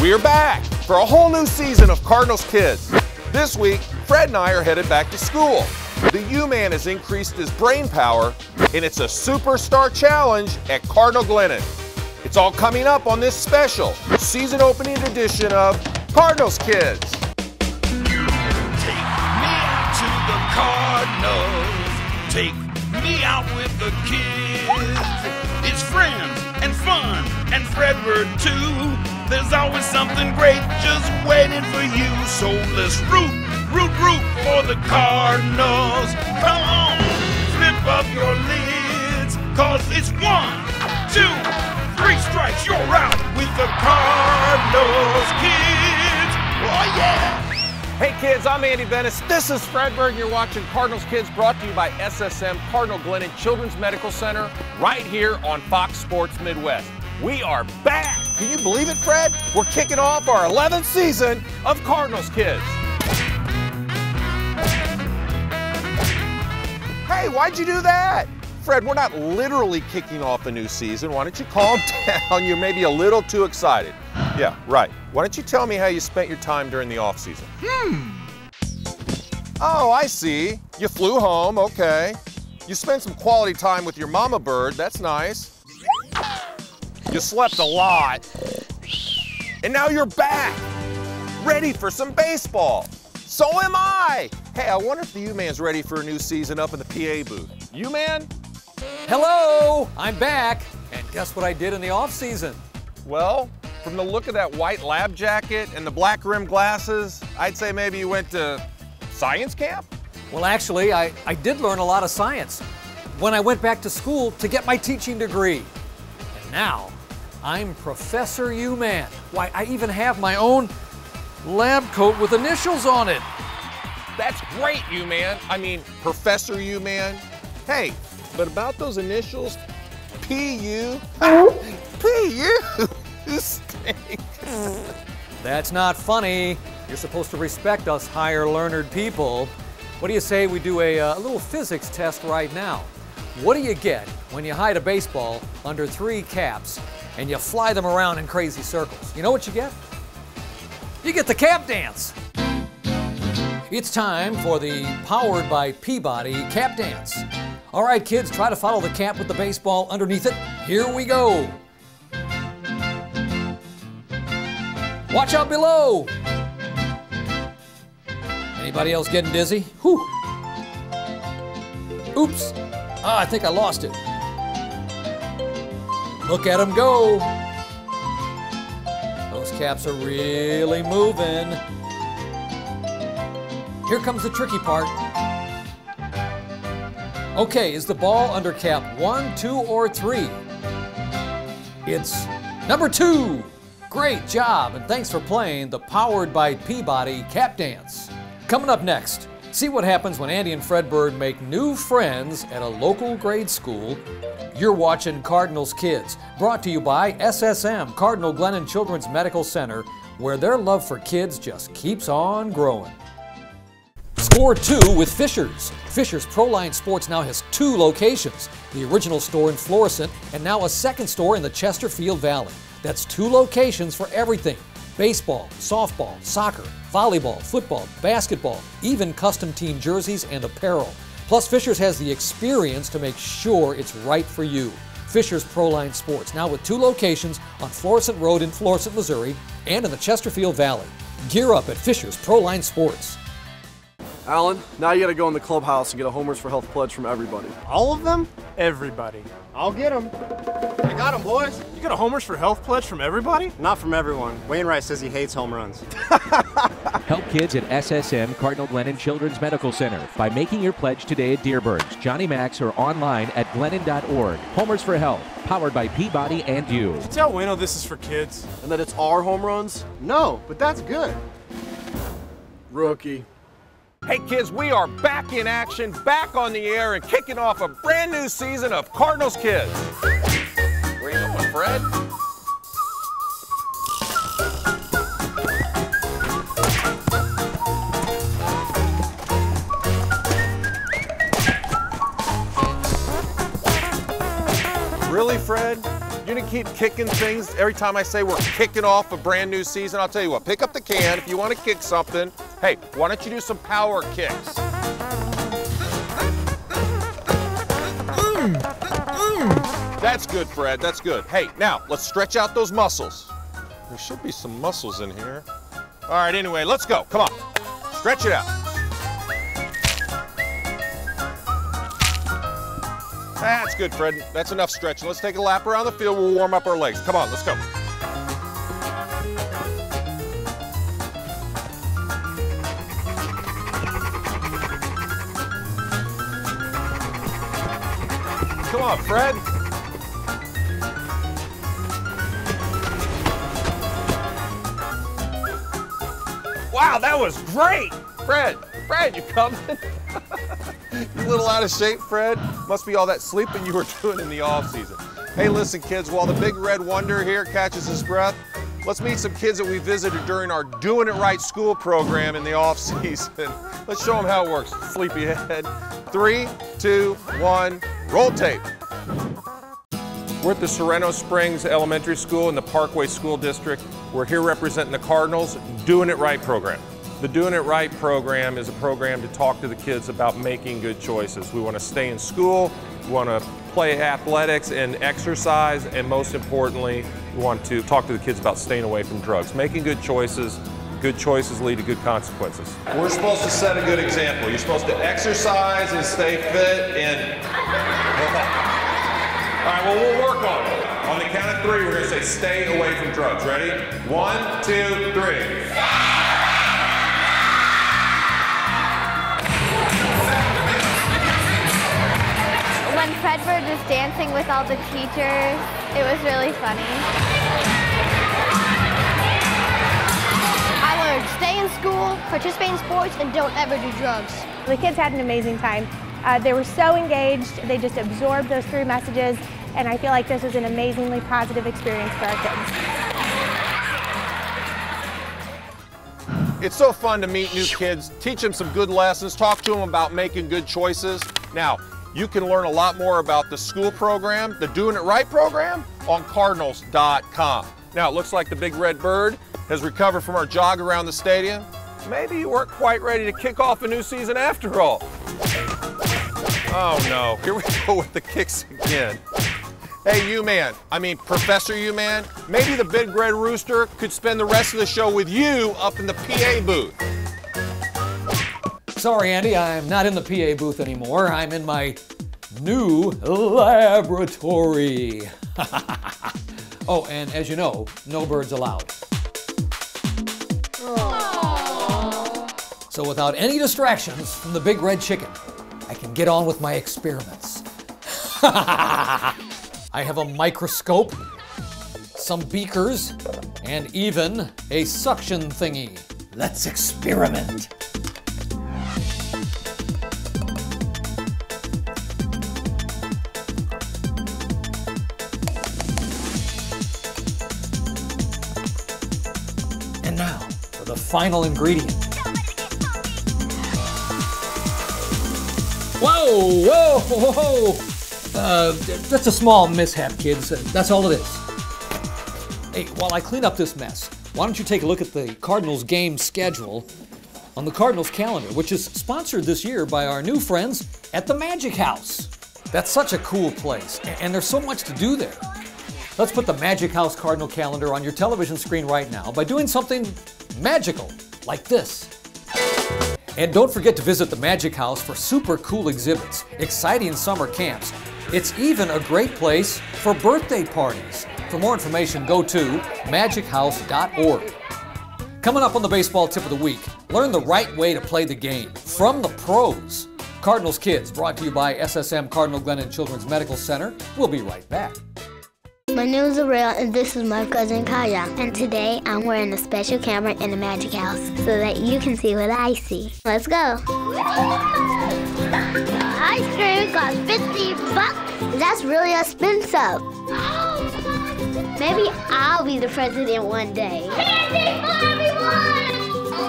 We are back for a whole new season of Cardinals Kids. This week, Fred and I are headed back to school. The U-Man has increased his brain power, and it's a superstar challenge at Cardinal Glennon. It's all coming up on this special season opening edition of Cardinals Kids. Take me out to the Cardinals. Take me out with the kids. It's friends and fun and Fredbird too. There's always something great just waiting for you. So let's root for the Cardinals. Come on, flip up your lids, 'cause it's 1, 2, 3 strikes, you're out with the Cardinals Kids. Oh yeah! Hey kids, I'm Andy Bennis. This is Fredbird, and you're watching Cardinals Kids, brought to you by SSM Cardinal Glennon Children's Medical Center, right here on Fox Sports Midwest. We are back! Can you believe it, Fred? We're kicking off our 11th season of Cardinals Kids. Hey, why'd you do that? Fred, we're not literally kicking off a new season. Why don't you calm down? You're maybe a little too excited. Yeah, right. Why don't you tell me how you spent your time during the off season? Oh, I see. You flew home, okay. You spent some quality time with your mama bird, that's nice. You slept a lot. And now you're back, ready for some baseball. So am I. Hey, I wonder if the U-Man's ready for a new season up in the PA booth. U-Man? Hello, I'm back. And guess what I did in the off season? Well, from the look of that white lab jacket and the black rimmed glasses, I'd say maybe you went to science camp? Well, actually, I did learn a lot of science when I went back to school to get my teaching degree. And now, I'm Professor U-Man. Why, I even have my own lab coat with initials on it. That's great, U-Man. I mean, Professor U-Man. Hey, but about those initials, P.U. P.U. You stink. That's not funny. You're supposed to respect us higher learned people. What do you say we do a little physics test right now? What do you get when you hide a baseball under 3 caps and you fly them around in crazy circles? You know what you get? You get the cap dance. It's time for the Powered by Peabody Cap Dance. All right, kids, try to follow the cap with the baseball underneath it. Here we go. Watch out below. Anybody else getting dizzy? Whew. Oops. Ah, I think I lost it. Look at them go. Those caps are really moving. Here comes the tricky part. Okay, is the ball under cap 1, 2, or 3? It's number 2. Great job, and thanks for playing the Powered by Peabody Cap Dance. Coming up next, see what happens when Andy and Fredbird make new friends at a local grade school. You're watching Cardinals Kids, brought to you by SSM Cardinal Glennon Children's Medical Center, where their love for kids just keeps on growing. Score 2 with Fisher's. Fisher's Proline Sports now has 2 locations, the original store in Florissant and now a second store in the Chesterfield Valley. That's 2 locations for everything: baseball, softball, soccer, volleyball, football, basketball, even custom team jerseys and apparel. Plus, Fisher's has the experience to make sure it's right for you. Fisher's Proline Sports, now with 2 locations on Florissant Road in Florissant, Missouri, and in the Chesterfield Valley. Gear up at Fisher's Proline Sports. Alan, now you gotta go in the clubhouse and get a Homers for Health pledge from everybody. All of them? Everybody. I'll get them. I got them, boys. You got a Homers for Health pledge from everybody? Not from everyone. Wainwright says he hates home runs. Help kids at SSM Cardinal Glennon Children's Medical Center by making your pledge today at Dearborn's, Johnny Max, or online at glennon.org. Homers for Health, powered by Peabody and you. Did you tell Wayno this is for kids? And that it's our home runs? No, but that's good. Rookie. Hey kids, we are back in action, back on the air, and kicking off a brand new season of Cardinals Kids. Where are you going, Fred? Really, Fred? You're gonna keep kicking things every time I say we're kicking off a brand new season. I'll tell you what, pick up the can if you want to kick something. Hey, why don't you do some power kicks? That's good, Fred, that's good. Hey, now, let's stretch out those muscles. There should be some muscles in here. All right, anyway, let's go, come on. Stretch it out. That's good, Fred. That's enough stretching. Let's take a lap around the field. We'll warm up our legs. Come on, let's go. Come on, Fred. Wow, that was great. Fred, you coming? You a little out of shape, Fred? Must be all that sleeping you were doing in the off season. Hey, listen, kids, while the big red wonder here catches his breath, let's meet some kids that we visited during our Doing It Right school program in the off season. Let's show them how it works. Sleepyhead. 3, 2, 1, roll tape. We're at the Sereno Springs Elementary School in the Parkway School District. We're here representing the Cardinals Doing It Right program. The Doing It Right program is a program to talk to the kids about making good choices. We want to stay in school, we want to play athletics and exercise, and most importantly, we want to talk to the kids about staying away from drugs. Making good choices lead to good consequences. We're supposed to set a good example. You're supposed to exercise and stay fit and... All right, well, we'll work on it. On the count of 3, we're going to say stay away from drugs. Ready? 1, 2, 3. When Fredbird was dancing with all the teachers, it was really funny. I learned stay in school, participate in sports, and don't ever do drugs. The kids had an amazing time. They were so engaged, they just absorbed those 3 messages, and I feel like this was an amazingly positive experience for our kids. It's so fun to meet new kids, teach them some good lessons, talk to them about making good choices. Now, you can learn a lot more about the school program, the Doing It Right program, on Cardinals.com. Now, it looks like the big red bird has recovered from our jog around the stadium. Maybe you weren't quite ready to kick off a new season after all. Oh no, here we go with the kicks again. Hey, Professor U-Man, maybe the big red rooster could spend the rest of the show with you up in the PA booth. Sorry, Andy, I'm not in the PA booth anymore. I'm in my new laboratory. Oh, and as you know, no birds allowed. So without any distractions from the big red chicken, I can get on with my experiments. I have a microscope, some beakers, and even a suction thingy. Let's experiment. And now for the final ingredient. Whoa, whoa, whoa! That's a small mishap, kids. That's all it is. Hey, while I clean up this mess, why don't you take a look at the Cardinals game schedule on the Cardinals calendar, which is sponsored this year by our new friends at the Magic House. That's such a cool place, and there's so much to do there. Let's put the Magic House Cardinal calendar on your television screen right now by doing something magical, like this. And don't forget to visit the Magic House for super cool exhibits, exciting summer camps. It's even a great place for birthday parties. For more information, go to magichouse.org. Coming up on the baseball tip of the week, learn the right way to play the game from the pros. Cardinals Kids, brought to you by SSM Cardinal Glennon Children's Medical Center. We'll be right back. My name is Arel, and this is my cousin Kaya. And today, I'm wearing a special camera in the Magic House so that you can see what I see. Let's go. Ice cream costs $50. That's really expensive. Maybe I'll be the president one day. Candy for everyone!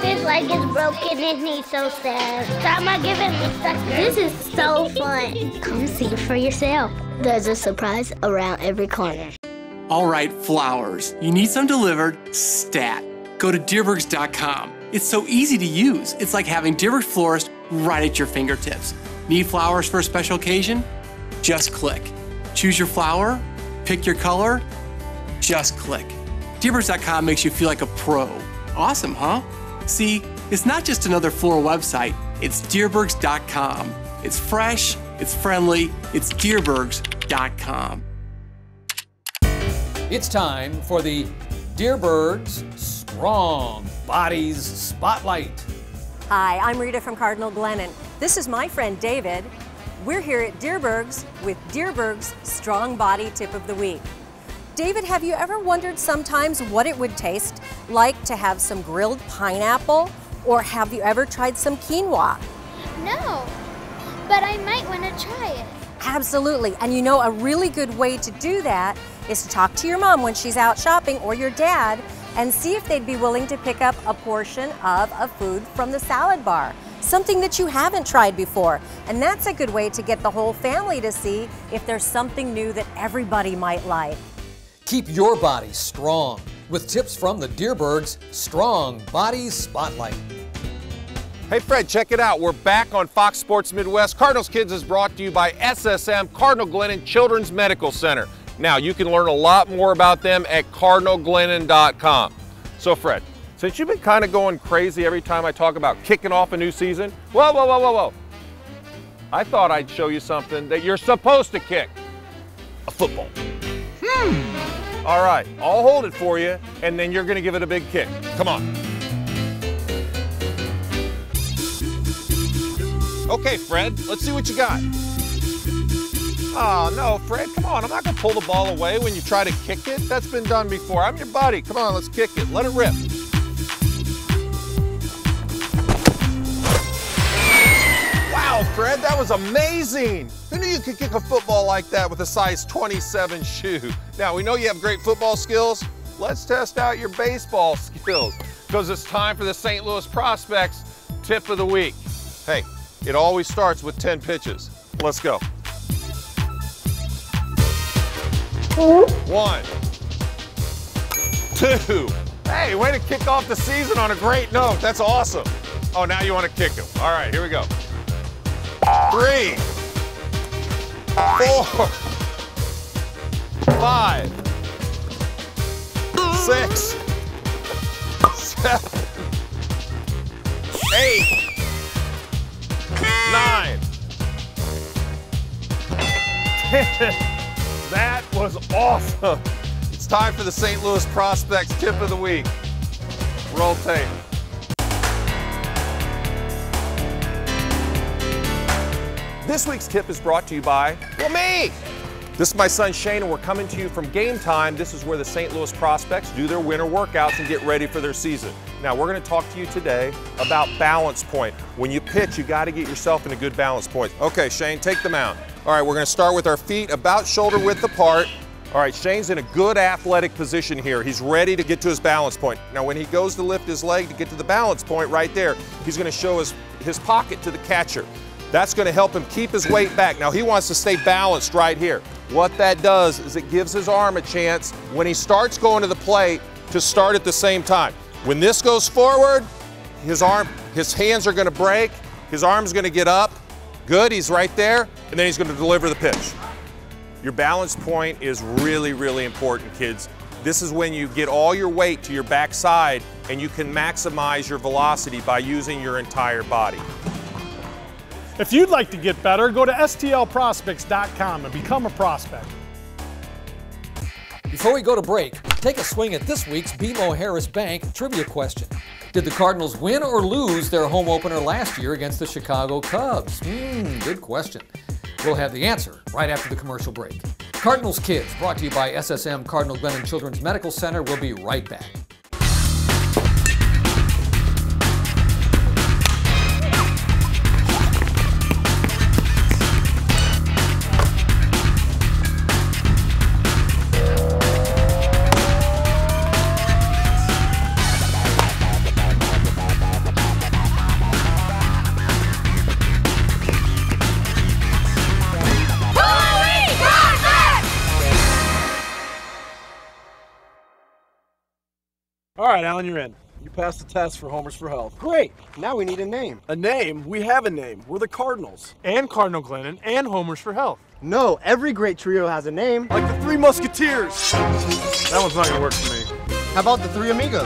His leg is broken and he's so sad. Time I give him the sucker. This is so fun. Come see for yourself. There's a surprise around every corner. All right, flowers. You need some delivered, stat. Go to deerbergs.com. It's so easy to use. It's like having Deerbergs Florist right at your fingertips. Need flowers for a special occasion? Just click. Choose your flower, pick your color, just click. Deerbergs.com makes you feel like a pro. Awesome, huh? See, it's not just another floral website, it's deerbergs.com. It's fresh, it's friendly, it's deerbergs.com. It's time for the Deerbergs Strong Bodies Spotlight. Hi, I'm Rita from Cardinal Glennon. This is my friend David. We're here at Deerbergs with Deerbergs Strong Body Tip of the Week. David, have you ever wondered sometimes what it would taste like to have some grilled pineapple? Or have you ever tried some quinoa? No, but I might want to try it. Absolutely, and you know a really good way to do that is to talk to your mom when she's out shopping or your dad and see if they'd be willing to pick up a portion of a food from the salad bar, something that you haven't tried before. And that's a good way to get the whole family to see if there's something new that everybody might like. Keep your body strong with tips from the Deerbergs Strong Bodies Spotlight. Hey Fred, check it out. We're back on Fox Sports Midwest. Cardinals Kids is brought to you by SSM, Cardinal Glennon Children's Medical Center. Now, you can learn a lot more about them at cardinalglennon.com. So Fred, since you've been kind of going crazy every time I talk about kicking off a new season, whoa. I thought I'd show you something that you're supposed to kick. A football. All right, I'll hold it for you, and then you're gonna give it a big kick. Come on. Okay, Fred, let's see what you got. Oh, no, Fred, come on. I'm not going to pull the ball away when you try to kick it. That's been done before. I'm your buddy. Come on, let's kick it. Let it rip. Wow, Fred, that was amazing. Who knew you could kick a football like that with a size 27 shoe? Now, we know you have great football skills. Let's test out your baseball skills because it's time for the St. Louis Prospects Tip of the Week. Hey, it always starts with 10 pitches. Let's go. 1, 2. Hey, way to kick off the season on a great note. That's awesome. Oh, now you want to kick him. All right, here we go. 3, 4, 5, 6, 7, 8, 9, 10. That was awesome. It's time for the St. Louis Prospects Tip of the Week. Roll tape. This week's tip is brought to you by, well, me. This is my son Shane, and we're coming to you from Game Time. This is where the St. Louis Prospects do their winter workouts and get ready for their season. Now, we're going to talk to you today about balance point. When you pitch, you got to get yourself in a good balance point. Okay, Shane, take the mound. All right, we're going to start with our feet about shoulder width apart. All right, Shane's in a good athletic position here. He's ready to get to his balance point. Now, when he goes to lift his leg to get to the balance point right there, he's going to show his pocket to the catcher. That's going to help him keep his weight back. Now, he wants to stay balanced right here. What that does is it gives his arm a chance when he starts going to the plate to start at the same time. When this goes forward, his hands are going to break, his arm's going to get up. Good, he's right there, and then he's going to deliver the pitch. Your balance point is really, really important, kids. This is when you get all your weight to your backside and you can maximize your velocity by using your entire body. If you'd like to get better, go to stlprospects.com and become a prospect. Before we go to break, take a swing at this week's BMO Harris Bank trivia question. Did the Cardinals win or lose their home opener last year against the Chicago Cubs? Good question. We'll have the answer right after the commercial break. Cardinals Kids, brought to you by SSM Cardinal Glennon Children's Medical Center. We'll be right back. All right, Alan, you're in. You passed the test for Homers for Health. Great. Now we need a name. A name? We have a name. We're the Cardinals. And Cardinal Glennon and Homers for Health. No, every great trio has a name. Like the Three Musketeers. That one's not gonna work for me. How about the Three Amigos?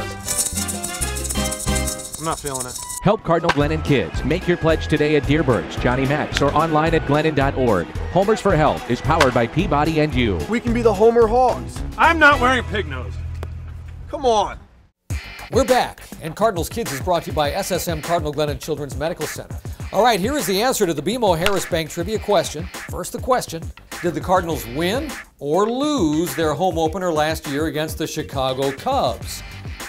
I'm not feeling it. Help Cardinal Glennon Kids. Make your pledge today at Deerbird's, Johnny Max, or online at Glennon.org. Homers for Health is powered by Peabody and you. We can be the Homer Hogs. I'm not wearing a pig nose. Come on. We're back, and Cardinals Kids is brought to you by SSM Cardinal Glennon Children's Medical Center. All right, here is the answer to the BMO Harris Bank trivia question. First, the question: did the Cardinals win or lose their home opener last year against the Chicago Cubs?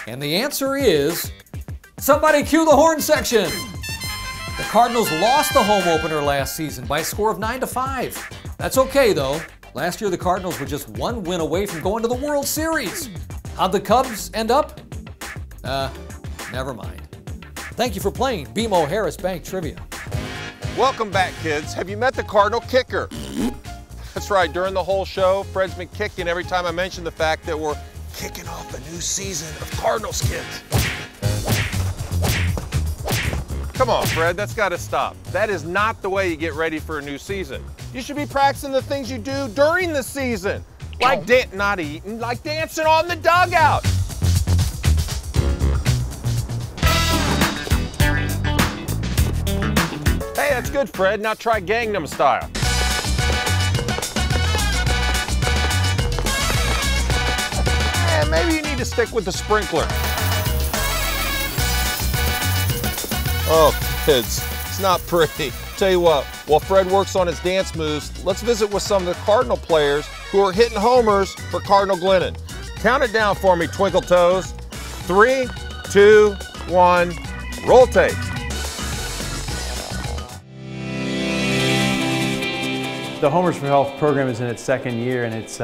And the answer is, somebody cue the horn section. The Cardinals lost the home opener last season by a score of 9-5. That's okay, though. Last year, the Cardinals were just one win away from going to the World Series. How'd the Cubs end up? Never mind. Thank you for playing BMO Harris Bank Trivia. Welcome back, kids. Have you met the Cardinal kicker? That's right, during the whole show, Fred's been kicking every time I mention the fact that we're kicking off a new season of Cardinals Kids. Come on, Fred, that's got to stop. That is not the way you get ready for a new season. You should be practicing the things you do during the season. Like not eating, like dancing on the dugout. Hey, that's good, Fred. Now try Gangnam Style. And maybe you need to stick with the sprinkler. Oh, kids, it's not pretty. Tell you what, while Fred works on his dance moves, let's visit with some of the Cardinal players who are hitting homers for Cardinal Glennon. Count it down for me, Twinkle Toes. 3, 2, 1, roll tape. The Homers for Health program is in its second year, and it's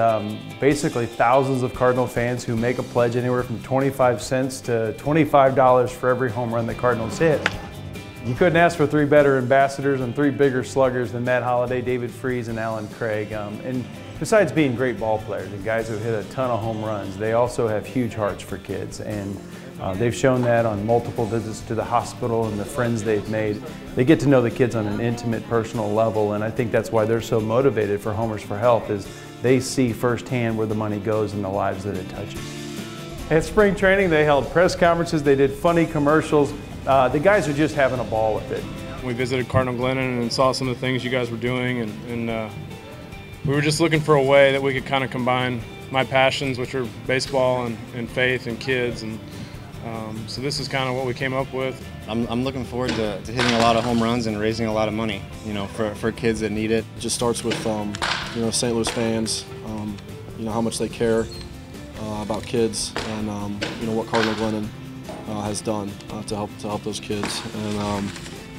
basically thousands of Cardinal fans who make a pledge anywhere from 25 cents to $25 for every home run the Cardinals hit. You couldn't ask for 3 better ambassadors and 3 bigger sluggers than Matt Holliday, David Freese, and Alan Craig. And besides being great ball players and guys who hit a ton of home runs, they also have huge hearts for kids. And they've shown that on multiple visits to the hospital and the friends they've made. They get to know the kids on an intimate, personal level, and I think that's why they're so motivated for Homers for Health, is they see firsthand where the money goes in the lives that it touches. At spring training, they held press conferences, they did funny commercials. The guys are just having a ball with it. We visited Cardinal Glennon and saw some of the things you guys were doing, and we were just looking for a way that we could kind of combine my passions, which are baseball and faith and kids, and so this is kind of what we came up with. I'm looking forward to hitting a lot of home runs and raising a lot of money, you know, for kids that need it. It just starts with, you know, St. Louis fans, you know, how much they care about kids, and you know what Cardinal Glennon has done to help those kids, and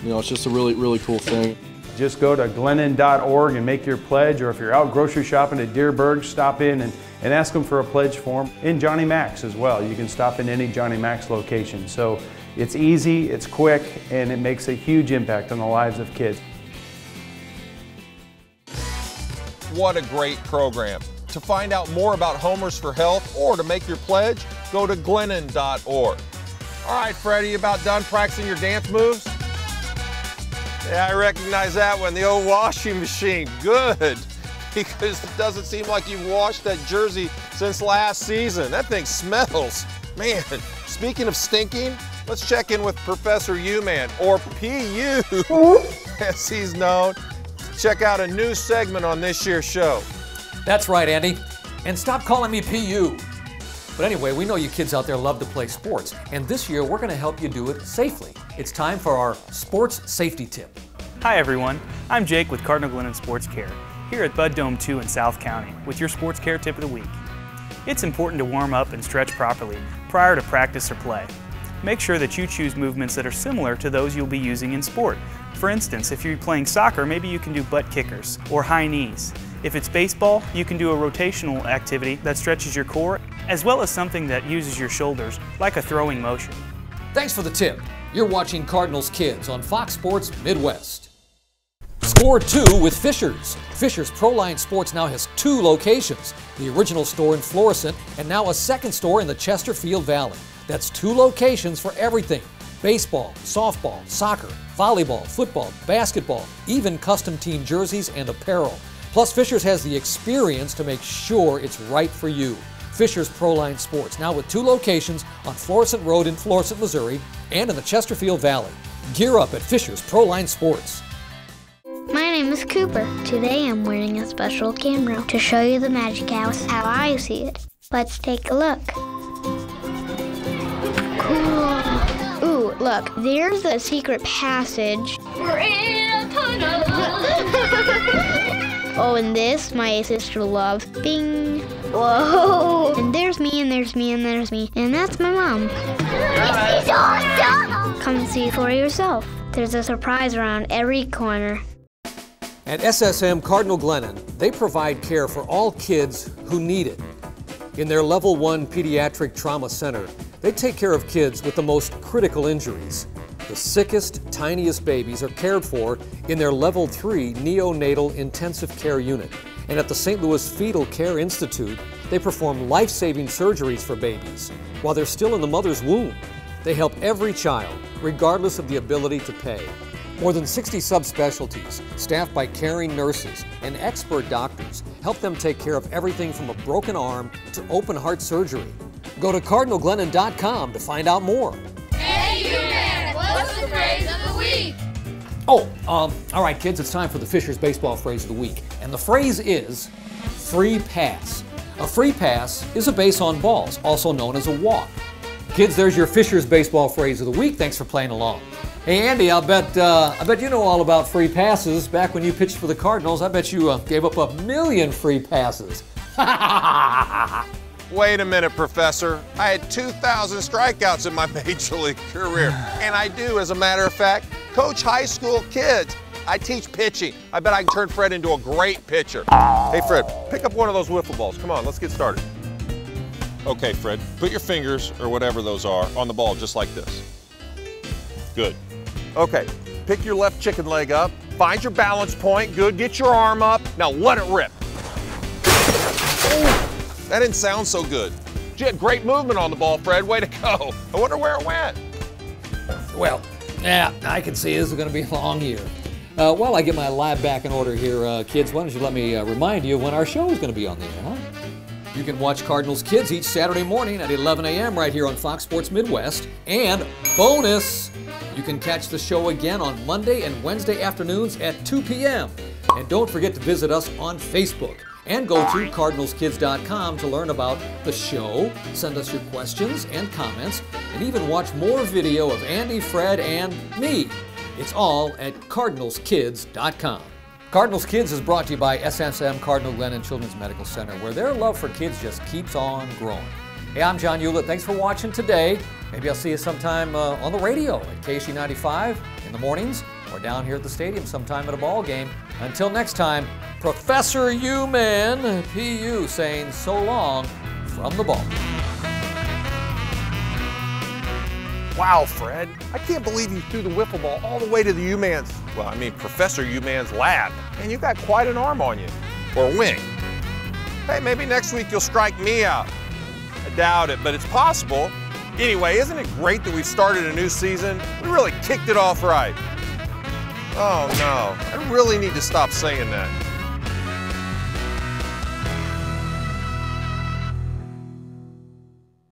you know, it's just a really cool thing. Just go to Glennon.org and make your pledge, or if you're out grocery shopping at Deerberg, stop in and ask them for a pledge form. In Johnny Max as well, you can stop in any Johnny Max location. So it's easy, it's quick, and it makes a huge impact on the lives of kids. What a great program. To find out more about Homers for Health or to make your pledge, go to Glennon.org. All right, Fred, are you about done practicing your dance moves? Yeah, I recognize that one, the old washing machine. Good, because it doesn't seem like you've washed that jersey since last season. That thing smells. Man, speaking of stinking, let's check in with Professor U-Man, or PU, as he's known. Check out a new segment on this year's show. That's right, Andy. And stop calling me PU. But anyway, we know you kids out there love to play sports, and this year we're going to help you do it safely. It's time for our sports safety tip. Hi everyone, I'm Jake with Cardinal Glennon Sports Care, here at Bud Dome 2 in South County with your sports care tip of the week. It's important to warm up and stretch properly prior to practice or play. Make sure that you choose movements that are similar to those you'll be using in sport. For instance, if you're playing soccer, maybe you can do butt kickers or high knees. If it's baseball, you can do a rotational activity that stretches your core, as well as something that uses your shoulders, like a throwing motion. Thanks for the tip. You're watching Cardinals Kids on Fox Sports Midwest. Score 2 with Fisher's. Fisher's Proline Sports now has 2 locations, the original store in Florissant and now a second store in the Chesterfield Valley. That's 2 locations for everything: baseball, softball, soccer, volleyball, football, basketball, even custom team jerseys and apparel. Plus, Fisher's has the experience to make sure it's right for you. Fisher's Proline Sports, now with 2 locations on Florissant Road in Florissant, Missouri, and in the Chesterfield Valley. Gear up at Fisher's Proline Sports. My name is Cooper. Today I'm wearing a special camera to show you the Magic House how I see it. Let's take a look. Cool. Ooh, look, there's the secret passage. We're in a tunnel. Oh, and this my sister loves. Bing. Whoa. And there's me, and there's me, and there's me. And that's my mom. This is awesome. Come see for yourself. There's a surprise around every corner. At SSM Cardinal Glennon, they provide care for all kids who need it. In their Level 1 Pediatric Trauma Center, they take care of kids with the most critical injuries. The sickest, tiniest babies are cared for in their Level 3 Neonatal Intensive Care Unit. And at the St. Louis Fetal Care Institute, they perform life-saving surgeries for babies while they're still in the mother's womb. They help every child, regardless of the ability to pay. More than 60 subspecialties, staffed by caring nurses and expert doctors, help them take care of everything from a broken arm to open heart surgery. Go to cardinalglennon.com to find out more. Hey, you man, what's the phrase of the week? Oh, all right, kids, it's time for the Fisher's Baseball Phrase of the Week. And the phrase is free pass. A free pass is a base on balls, also known as a walk. Kids, there's your Fisher's Baseball Phrase of the Week. Thanks for playing along. Hey, Andy, I bet you know all about free passes. Back when you pitched for the Cardinals, I bet you gave up 1,000,000 free passes. Wait a minute, Professor. I had 2,000 strikeouts in my major league career. And I do, as a matter of fact, coach high school kids. I teach pitching. I bet I can turn Fred into a great pitcher. Hey, Fred, pick up one of those wiffle balls. Come on, let's get started. Okay, Fred, put your fingers, or whatever those are, on the ball just like this. Good. Okay, pick your left chicken leg up, find your balance point, good, get your arm up, now let it rip. Oh, that didn't sound so good. You had great movement on the ball, Fred, way to go. I wonder where it went. Well, yeah, I can see this is going to be a long year. While I get my lab back in order here, kids, why don't you let me remind you when our show is going to be on the air, huh? You can watch Cardinals Kids each Saturday morning at 11 a.m. right here on Fox Sports Midwest. And bonus, you can catch the show again on Monday and Wednesday afternoons at 2 p.m. And don't forget to visit us on Facebook. And go to cardinalskids.com to learn about the show, send us your questions and comments, and even watch more video of Andy, Fred, and me. It's all at cardinalskids.com. Cardinals Kids is brought to you by SSM Cardinal Glennon Children's Medical Center, where their love for kids just keeps on growing. Hey, I'm John Hewlett. Thanks for watching today. Maybe I'll see you sometime on the radio at KSU 95 in the mornings, or down here at the stadium sometime at a ball game. Until next time, Professor U-Man, P.U., saying so long from the ball. Wow, Fred, I can't believe you threw the wiffle ball all the way to the U-Man's, well, I mean Professor U-Man's lab. And you got quite an arm on you, or wing. Hey, maybe next week you'll strike me out. I doubt it, but it's possible. Anyway, isn't it great that we've started a new season? We really kicked it off right. Oh no, I really need to stop saying that.